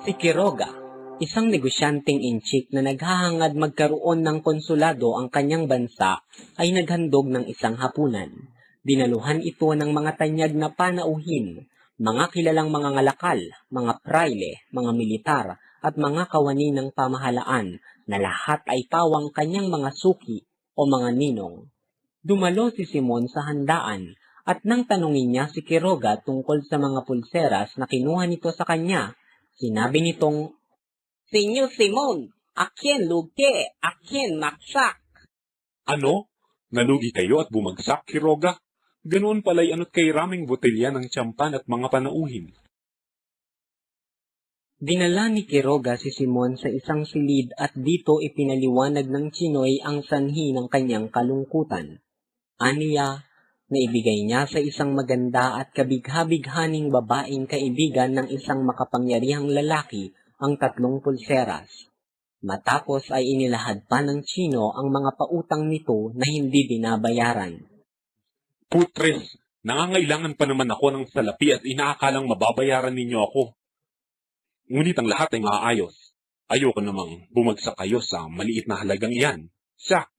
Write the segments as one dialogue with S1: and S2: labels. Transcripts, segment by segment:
S1: Si Quiroga, isang negosyanteng inchik na naghahangad magkaroon ng konsulado ang kanyang bansa, ay naghandog ng isang hapunan. Dinaluhan ito ng mga tanyag na panauhin, mga kilalang mga ngalakal, mga praile, mga militar, at mga kawani ng pamahalaan na lahat ay pawang kanyang mga suki o mga ninong. Dumalo si Simon sa handaan at nang tanungin niya si Quiroga tungkol sa mga pulseras na kinuha nito sa kanya, sinabi nitong, "Senyor Simon, akin lugi, akin maksak."
S2: Ano? Nalugi kayo at bumagsak, Quiroga? Ganoon pala'y ano't kay raming botelya ng tsampan at mga panauhin.
S1: Dinala ni Quiroga si Simon sa isang silid at dito ipinaliwanag ng Chinoy ang sanhi ng kanyang kalungkutan. Aniya, naibigay niya sa isang maganda at kabigha-bighaning babaeng kaibigan ng isang makapangyarihang lalaki ang 3 pulseras. Matapos ay inilahad pa ng Chino ang mga pautang nito na hindi binabayaran.
S2: Putres, nangangailangan pa naman ako ng salapi at inaakalang mababayaran ninyo ako. Ngunit ang lahat ay maayos. Ayoko namang bumagsak kayo sa maliit na halagang iyan. Siya,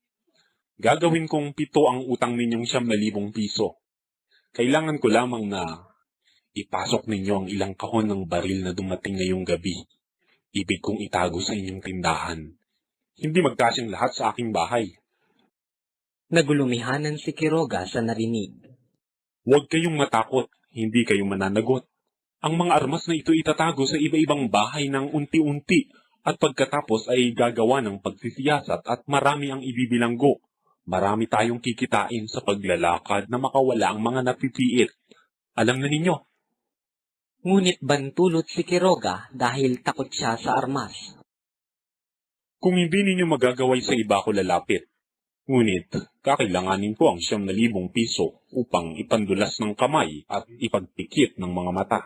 S2: gagawin kong 7 ang utang ninyong 9,000 piso. Kailangan ko lamang na ipasok ninyo ang ilang kahon ng baril na dumating ngayong gabi. Ibig kong itago sa inyong tindahan. Hindi magkasyang lahat sa aking bahay.
S1: Nagulumihanan si Quiroga sa narinig.
S2: Huwag kayong matakot, hindi kayo mananagot. Ang mga armas na ito itatago sa iba-ibang bahay ng unti-unti at pagkatapos ay gagawa ng pagsisiyasat at marami ang ibibilanggo. Marami tayong kikitain sa paglalakad na makawala ang mga napipiit. Alam na ninyo.
S1: Ngunit bantulot si Quiroga dahil takot siya sa armas.
S2: Kung hindi ninyo magagaway sa iba ko lalapit. Ngunit, kakailanganin ko ang 9,000 piso upang ipandulas ng kamay at ipagpikit ng mga mata.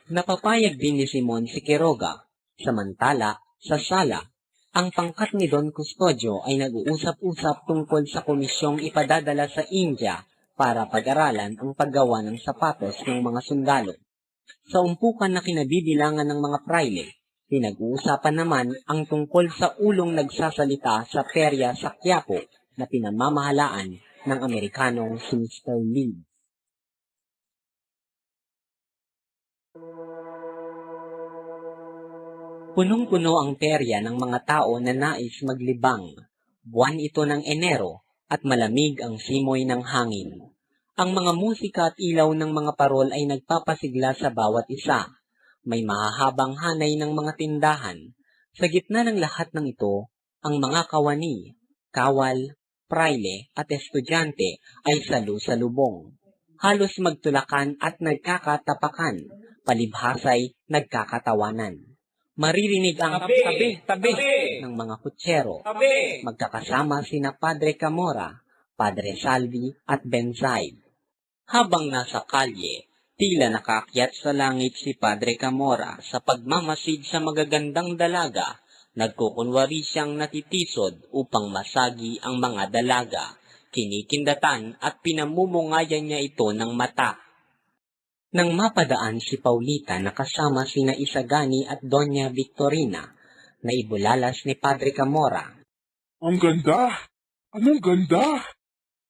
S1: Napapayag din ni Simon si Quiroga. Samantala, sa sala, ang pangkat ni Don Custodio ay nag-uusap-usap tungkol sa komisyong ipadadala sa India para pag-aralan ang paggawa ng sapatos ng mga sundalo. Sa umpukan na kinabibilangan ng mga praile, pinag-uusapan naman ang tungkol sa ulong nagsasalita sa perya sa Quiapo na pinamamahalaan ng Amerikanong si Mr. Lee. Punong-puno ang perya ng mga tao na nais maglibang. Buwan ito ng Enero at malamig ang simoy ng hangin. Ang mga musika at ilaw ng mga parol ay nagpapasigla sa bawat isa. May mahahabang hanay ng mga tindahan. Sa gitna ng lahat ng ito, ang mga kawani, kawal, praile at estudyante ay salu-salubong. Halos magtulakan at nagkakatapakan, palibhasay nagkakatawanan. Maririnig ang tabi ng mga kutsero. Magkakasama sina Padre Camora, Padre Salvi at Benzaid. Habang nasa kalye, tila nakaakyat sa langit si Padre Camora sa pagmamasid sa magagandang dalaga. Nagkukunwari siyang natitisod upang masagi ang mga dalaga. Kinikindatan at pinamumungayan niya ito ng mata. Nang mapadaan si Paulita na kasama sina Isagani at Doña Victorina, na ibulalas ni Padre Camora.
S3: Ang ganda! Anong ganda!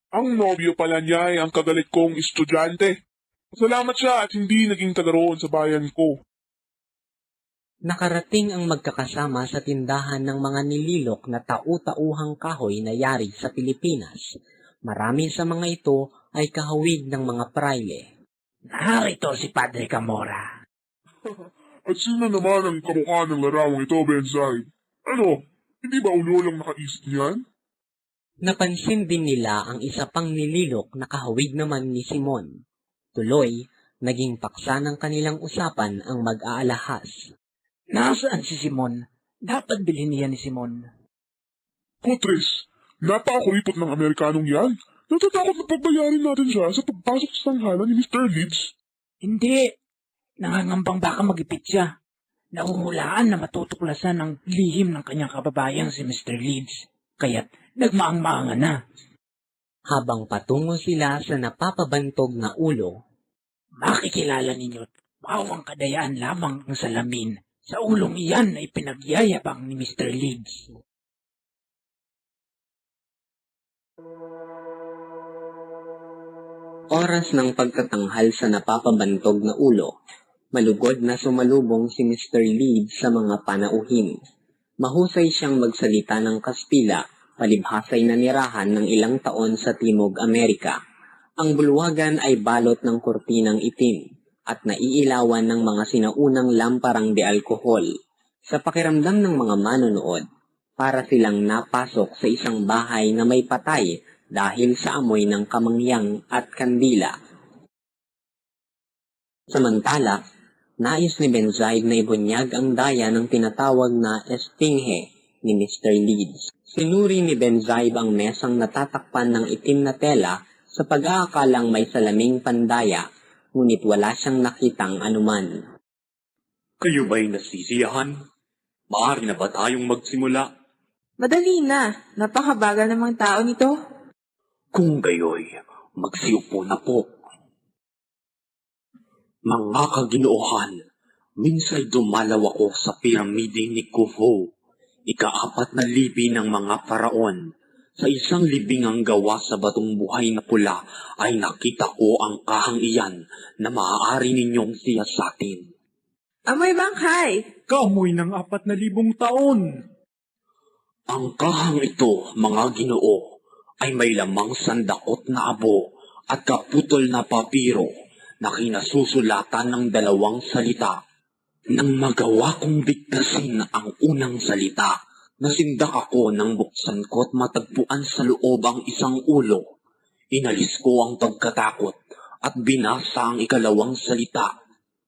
S3: Ang nobyo pala niya ay ang kagalit kong estudyante. Salamat siya at hindi naging taga roon sa bayan ko.
S1: Nakarating ang magkakasama sa tindahan ng mga nililok na tau-tauhang kahoy na yari sa Pilipinas. Marami sa mga ito ay kahawig ng mga praile.
S4: Narito si Padre Camora.
S3: At sino naman ang kamukha ng larawang ito, Benzay? Ano, hindi ba ulo lang nakaisip niyan?
S1: Napansin din nila ang isa pang nililok na kahawig naman ni Simon. Tuloy, naging paksa ng kanilang usapan ang mag-aalahas.
S4: Nasaan si Simon? Dapat bilhin niya ni Simon.
S3: Putres, napakakuripot ng Amerikanong yan. Natatakot na pagbayarin natin siya sa pagpasok sa tanghalan ni Mr. Leeds.
S4: Hindi. Nangangambang baka magipit siya. Naungulaan na matutuklasan ang lihim ng kanyang kababayang si Mr. Leeds. Kaya't nagmaang-maangan na.
S1: Habang patungo sila sa napapabantog na ulo,
S4: Makikilala ninyo't Pawang kadayaan lamang ang salamin. Sa ulong iyan ay pinagyayabang ni Mr. Leeds.
S1: Oras ng pagtatanghal sa napapabantog na ulo. Malugod na sumalubong si Mr. Leeds sa mga panauhin. Mahusay siyang magsalita ng Kastila, palibhasay na nirahan ng ilang taon sa Timog Amerika. Ang bulwagan ay balot ng kurtinang itim at naiilawan ng mga sinaunang lamparang de alkohol. Sa pakiramdam ng mga manonood, para silang napasok sa isang bahay na may patay dahil sa amoy ng kamangyang at kandila. Samantala, nais ni Benzaib na ibunyag ang daya ng tinatawag na estinghe ni Mr. Leeds. Sinuri ni Benzaib ang mesang natatakpan ng itim na tela sa pag-aakalang may salaming pandaya, ngunit wala siyang nakitang anuman.
S2: Kayo ba'y nasisiyahan? Maaari na ba tayong magsimula?
S5: Madali na. Napakabagal namang tao nito.
S2: Kung gayoy, magsiupo na po. Mga kaginoohan, minsay dumalaw ako sa piramide ni Khufu, ika-4 na libi ng mga paraon. Sa isang libingang gawa sa batong buhay na pula ay nakita ko ang kahang iyan na maaari ninyong siyasatin.
S5: Amoy bangkay!
S2: Kaamoy ng 4,000 taon. Ang kahang ito, mga ginoo, ay may lamang sandakot na abo at kaputol na papiro na kinasusulatan ng 2 salita. Nang magawa kong bigtasin ang unang salita, nasindak ako nang buksan ko at matagpuan sa loob ang isang ulo. Inalis ko ang pagkatakot at binasa ang 2 salita.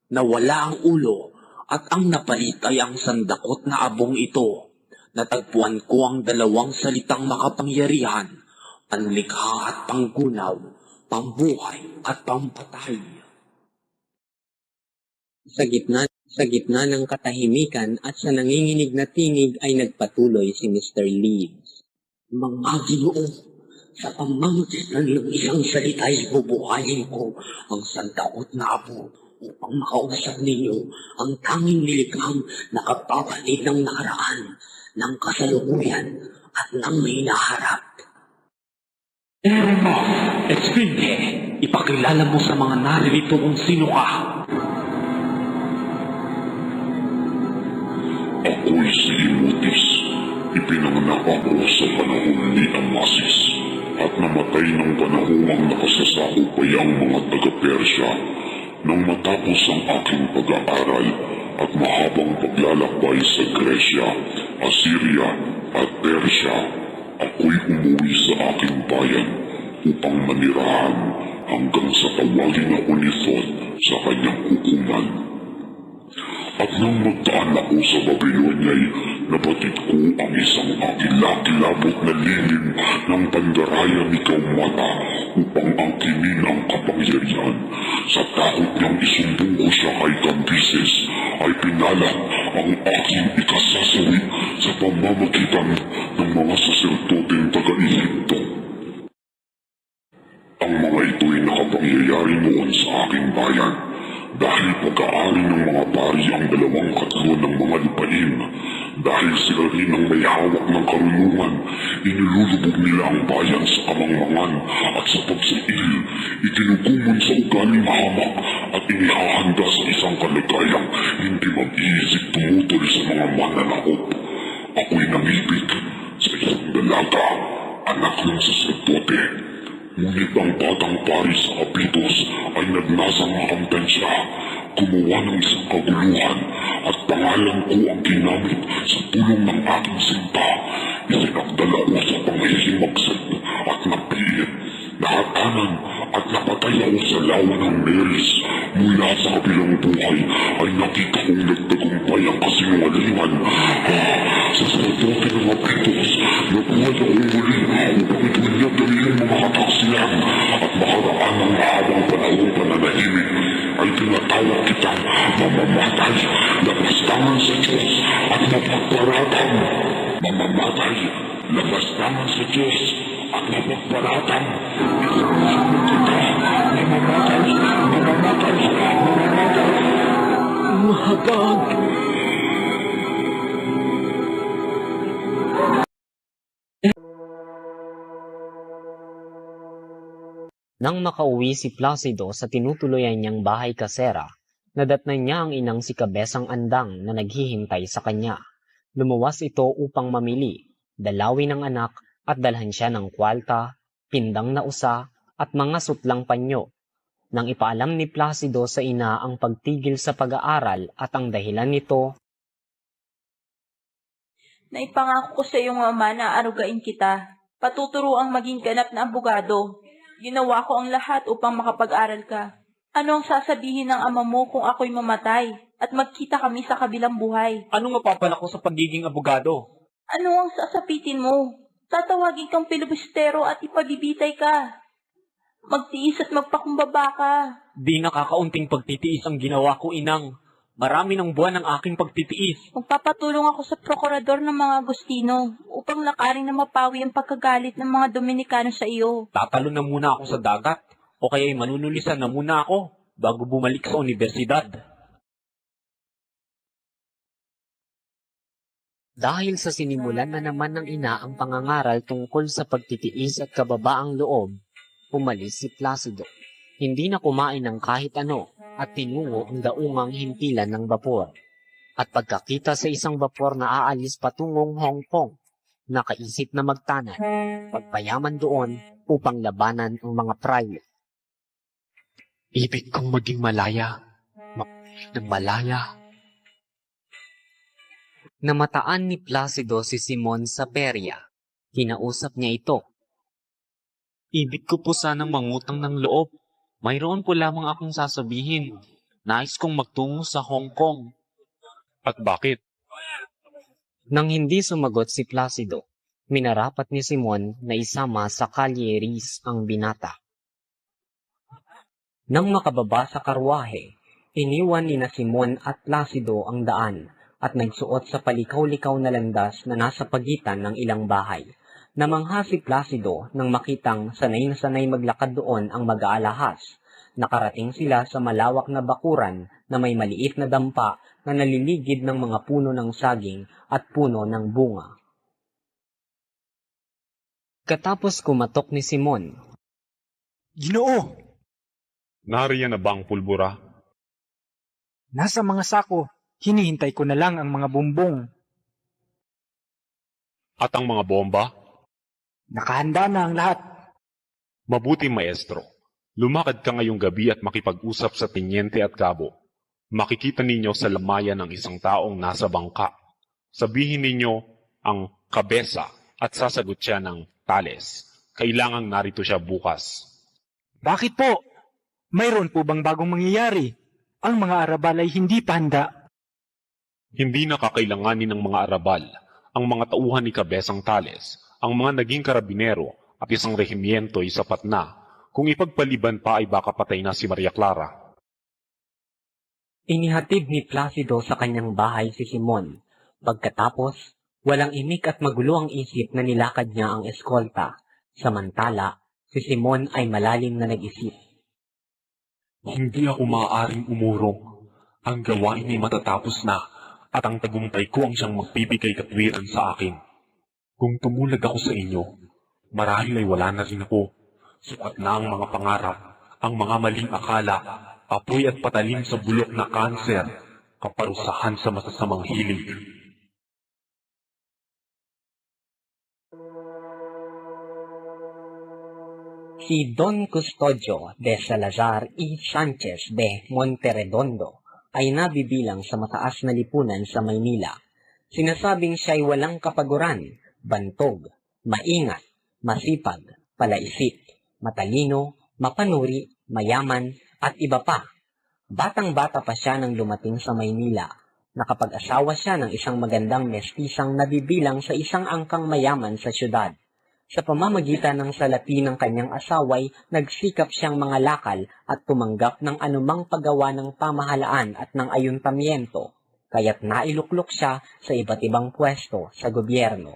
S2: Nawala ang ulo at ang napalit ay ang sandakot na abong ito. Natagpuan ko ang 2 salitang makapangyarihan, panlikha at panggunaw, pambuhay at pampatay.
S1: Sa gitna ng katahimikan at sa nanginginig na tinig ay nagpatuloy si Mr. Leeds.
S2: Mga ginoo, sa pamamagitan ng isang salita ay bubuhayin ko ang sandakot na abo upang makausap ninyo ang tanging nilikhang nakapapalid ng nakaraan, ng kasalukuyan at ng may naharap. Erma, Esfinge, ipakilala mo sa mga naririto kung sino ka.
S3: Ako'y si Imutis. Ipinanganak ako sa panahon ni Amasis at namatay ng panahon ang nakasasakop ay ang mga taga-Persya. Nang matapos ang aking pag-aaral at mahabang paglalakbay sa Gresya, Assyria at Persya, ako'y umuwi sa aking bayan upang manirahan hanggang sa tawagin ako ni Thoth sa kanyang hukuman. At nang magdaan ako sa Babylonia ay nabatid ko ang isang akilakilabot na lihim ng pandaraya ni Kaumata upang angkinin ang kapangyarihan. Sa takot niyang isumbong ko siya kay Cambyses ay pinalat ang aking ikasasawi sa pamamagitan ng mga saserdoteng taga-Ehipto. Ang mga ito'y nakapangyayari noon sa aking bayan. Dahil pag-aari ng mga pari ang 2/3 ng mga lupain, dahil sila rin ang may hawak ng karunungan, inilulubog nila ang bayan sa kamangmangan at sa pagsail, itinugumon sa ugaling hamak at inihahanda sa isang kalagayang hindi mag-iisip tumutol sa mga mananakop. Ako'y namibig sa isang dalaga, anak ng saserdote. Ngunit ang batang pari sa Abydos ay nagnasang makamtan siya, gumawa ng isang kaguluhan at pangalan ko ang ginamit sa pulong ng aking sinta. Isinagdala ko sa panghihimagsat at napiit, nahatanan at napatay ako sa lawa ng Meris. Mula sa kabilang buhay ay nakita kong nagtagumpay ang kasinungalingan. Sa sacerdote ng Abydos, nabuhay akong muli upang itunyag ang iyong mga kataksilan at makaraan ng mahabang panahon pananahimik ay tinatawag kitang mamamatay, labastangan sa Diyos at mapagparatang. Mamamatay, labastangan sa Diyos at mapagparatang. Isusunod kita, mamamatay, mamamatay, mamamatay.
S1: Nang makauwi si Placido sa tinutuluyan niyang bahay kasera, nadatnan niya ang inang si Kabesang Andang na naghihintay sa kanya. Lumuwas ito upang mamili, dalawin ang anak at dalhan siya ng kwalta, pindang na usa at mga sutlang panyo. Nang ipaalam ni Placido sa ina ang pagtigil sa pag-aaral at ang dahilan nito,
S6: Naipangako ko sa iyong mama na arugain kita. Patuturo ang maging ganap na abogado. Ginawa ko ang lahat upang makapag-aral ka. Ano ang sasabihin ng ama mo kung ako'y mamatay at magkita kami sa kabilang buhay?
S2: Anong mapapala ko sa pagiging abogado?
S6: Ano ang sasapitin mo? Tatawagin kang pilibustero at ipabibitay ka. Magtiis at magpakumbaba ka.
S2: Di nakakaunting pagtitiis ang ginawa ko, inang. Marami ng buwan ang aking pagtitiis.
S6: Magpapatulong ako sa prokurador ng mga Agustino upang lakarin na mapawi ang pagkagalit ng mga Dominikano sa iyo.
S2: Tatalo na muna ako sa dagat o kaya'y manunulisan na muna ako bago bumalik sa universidad.
S1: dahil sa sinimulan na naman ng ina ang pangangaral tungkol sa pagtitiis at kababaang loob, umalis si Placido. Hindi na kumain ng kahit ano at tinungo ang daungang himpilan ng bapor. At pagkakita sa isang bapor na aalis patungong Hong Kong, nakaisip na magtanan, pagpayaman doon upang labanan ang mga prayo. Ibig kong maging malaya, ng malaya. Namataan ni Placido si Simon sa perya. Kinausap niya ito. Ibig ko po sanang mangutang ng loob. Mayroon po lamang akong sasabihin. Nais kong magtungo sa Hong Kong.
S2: At bakit?
S1: Nang hindi sumagot si Placido, minarapat ni Simon na isama sa Calieris ang binata. Nang makababa sa karwahe, iniwan ni na Simon at Placido ang daan at nagsuot sa palikaw-likaw na landas na nasa pagitan ng ilang bahay. Namangha si Placido nang makitang sanay na sanay maglakad doon ang mag-aalahas. Nakarating sila sa malawak na bakuran na may maliit na dampa na naliligid ng mga puno ng saging at puno ng bunga. Katapos kumatok ni Simon,
S4: Ginoo,
S2: Nariyan na ba ang pulbura?
S4: nasa mga sako. Hinihintay ko na lang ang mga bumbong.
S2: At ang mga bomba?
S4: Nakahanda na ang lahat.
S2: Mabuti, maestro. Lumakad ka ngayong gabi at makipag-usap sa tinyente at kabo. Makikita ninyo sa lamayan ng isang taong nasa bangka. Sabihin ninyo ang kabesa at sasagot siya ng tales. Kailangang narito siya bukas.
S4: Bakit po? Mayroon po bang bagong mangyayari? Ang mga Arabal ay hindi pa handa.
S2: Hindi na kakailanganin ng mga Arabal, ang mga tauhan ni Kabesang Tales, ang mga naging karabinero at isang rehimiento ay sapat na. Kung ipagpaliban pa ay baka patay na si Maria Clara.
S1: inihatid ni Placido sa kanyang bahay si Simon. Pagkatapos, walang imik at magulo ang isip na nilakad niya ang eskolta. Samantala, si Simon ay malalim na nag-isip.
S2: Hindi ako maaaring umurong. Ang gawain ay matatapos na at ang tagumpay ko ang siyang magbibigay katwiran sa akin. Kung tumulag ako sa inyo, marahil ay wala na rin ako. Sukat na ang mga pangarap, ang mga maling akala, apoy at patalim sa bulok na kanser, kaparusahan sa masasamang hilig.
S1: Si Don Custodio de Salazar y Sanchez de Monterredondo ay nabibilang sa mataas na lipunan sa Maynila. Sinasabing siya ay walang kapaguran, bantog, maingat, masipag, palaisip, matalino, mapanuri, mayaman, at iba pa. Batang-bata pa siya nang lumating sa Maynila. Nakapag-asawa siya ng isang magandang mestisang nabibilang sa isang angkang mayaman sa syudad. Sa pamamagitan ng salapi ng kanyang asaway, nagsikap siyang mga lakal at tumanggap ng anumang paggawa ng pamahalaan at ng ayuntamiento, kaya't nailuklok siya sa iba't ibang pwesto sa gobyerno.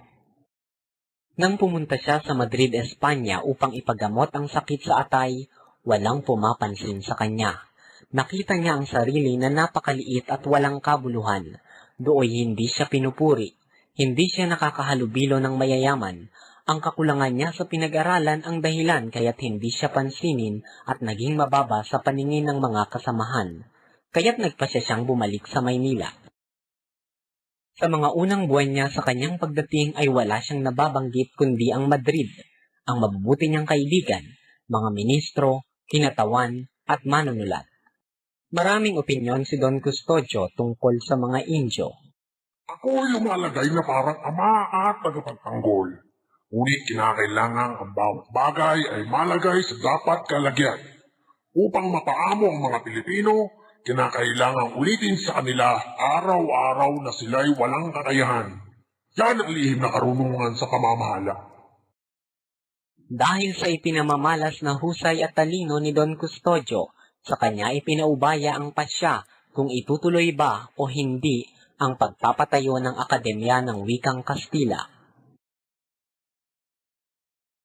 S1: Nang pumunta siya sa Madrid, Espanya upang ipagamot ang sakit sa atay, walang pumapansin sa kanya. Nakita niya ang sarili na napakaliit at walang kabuluhan. Dooy hindi siya pinupuri, hindi siya nakakahalubilo ng mayayaman. Ang kakulangan niya sa pinag-aralan ang dahilan kaya't hindi siya pansinin at naging mababa sa paningin ng mga kasamahan. Kaya't nagpasya siyang bumalik sa Maynila. Sa mga unang buwan niya sa kanyang pagdating ay wala siyang nababanggit kundi ang Madrid, ang mabubuti niyang kaibigan, mga ministro, kinatawan, at manunulat. Maraming opinyon si Don Custodio tungkol sa mga Indio.
S3: Ako'y lumalagay na parang ama at tagapagtanggol. Ngunit kinakailangan ang bawat bagay ay malagay sa dapat kalagyan. Upang mapaamo ang mga Pilipino, kinakailangan ulitin sa kanila araw-araw na sila'y walang kakayahan. Yan ang lihim na karunungan sa pamamahala.
S1: Dahil sa ipinamamalas na husay at talino ni Don Custodio, sa kanya ipinaubaya ang pasya kung itutuloy ba o hindi ang pagpapatayo ng Akademya ng Wikang Kastila.